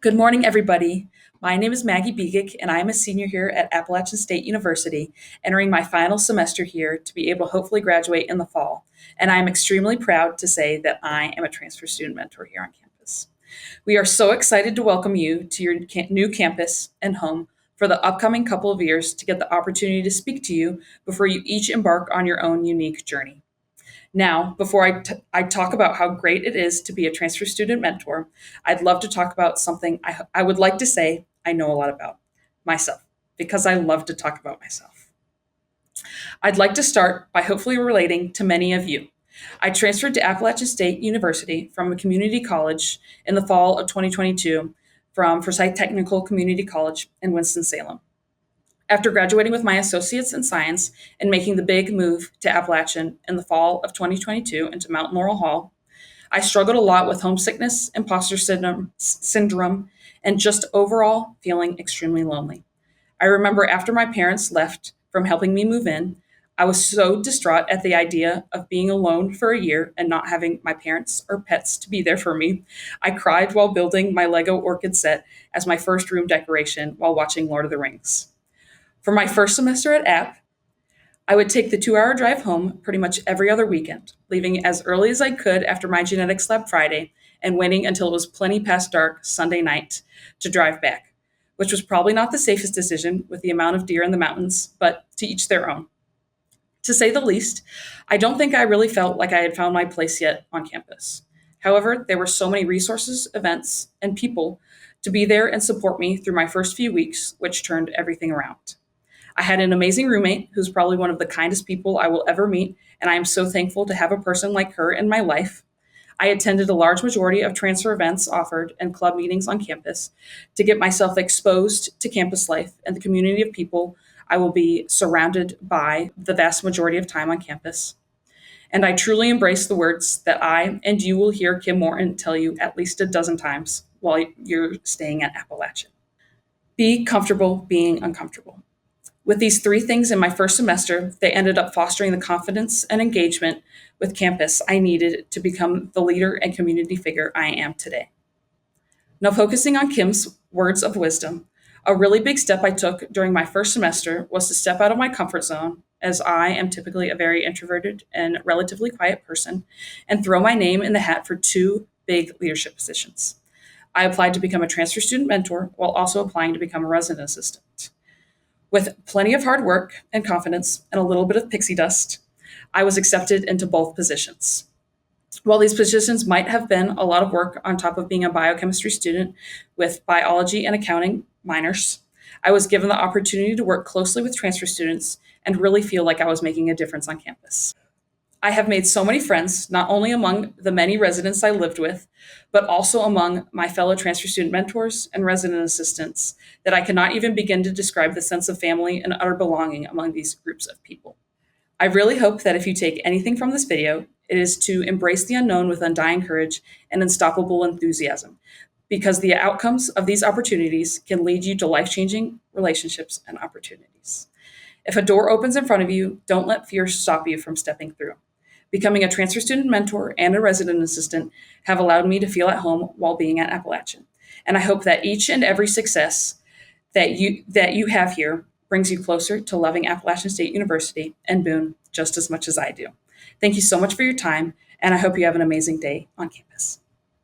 Good morning, everybody. My name is Maggie Begick, and I am a senior here at Appalachian State University, entering my final semester here to be able to hopefully graduate in the fall. And I am extremely proud to say that I am a transfer student mentor here on campus. We are so excited to welcome you to your new campus and home for the upcoming couple of years to get the opportunity to speak to you before you each embark on your own unique journey. Now, before I talk about how great it is to be a transfer student mentor, I'd love to talk about something I would like to say I know a lot about myself, because I love to talk about myself. I'd like to start by hopefully relating to many of you. I transferred to Appalachian State University from a community college in the fall of 2022 from Forsyth Technical Community College in Winston-Salem. After graduating with my associates in science and making the big move to Appalachian in the fall of 2022 into Mount Laurel Hall, I struggled a lot with homesickness, imposter syndrome, and just overall feeling extremely lonely. I remember after my parents left from helping me move in, I was so distraught at the idea of being alone for a year and not having my parents or pets to be there for me. I cried while building my Lego orchid set as my first room decoration while watching Lord of the Rings. For my first semester at App, I would take the 2 hour drive home pretty much every other weekend, leaving as early as I could after my genetics lab Friday and waiting until it was plenty past dark Sunday night to drive back, which was probably not the safest decision with the amount of deer in the mountains, but to each their own. To say the least, I don't think I really felt like I had found my place yet on campus. However, there were so many resources, events, and people to be there and support me through my first few weeks, which turned everything around. I had an amazing roommate who's probably one of the kindest people I will ever meet, and I am so thankful to have a person like her in my life. I attended a large majority of transfer events offered and club meetings on campus to get myself exposed to campus life and the community of people I will be surrounded by the vast majority of time on campus. And I truly embrace the words that I and you will hear Kim Morton tell you at least a dozen times while you're staying at Appalachian. Be comfortable being uncomfortable. With these three things in my first semester, they ended up fostering the confidence and engagement with campus I needed to become the leader and community figure I am today. Now, focusing on Kim's words of wisdom, a really big step I took during my first semester was to step out of my comfort zone, as I am typically a very introverted and relatively quiet person, and throw my name in the hat for two big leadership positions. I applied to become a transfer student mentor while also applying to become a resident assistant. With plenty of hard work and confidence and a little bit of pixie dust, I was accepted into both positions. While these positions might have been a lot of work on top of being a biochemistry student with biology and accounting minors, I was given the opportunity to work closely with transfer students and really feel like I was making a difference on campus. I have made so many friends, not only among the many residents I lived with, but also among my fellow transfer student mentors and resident assistants, that I cannot even begin to describe the sense of family and utter belonging among these groups of people. I really hope that if you take anything from this video, it is to embrace the unknown with undying courage and unstoppable enthusiasm, because the outcomes of these opportunities can lead you to life-changing relationships and opportunities. If a door opens in front of you, don't let fear stop you from stepping through. Becoming a transfer student mentor and a resident assistant have allowed me to feel at home while being at Appalachian. And I hope that each and every success that you have here brings you closer to loving Appalachian State University and Boone just as much as I do. Thank you so much for your time, and I hope you have an amazing day on campus.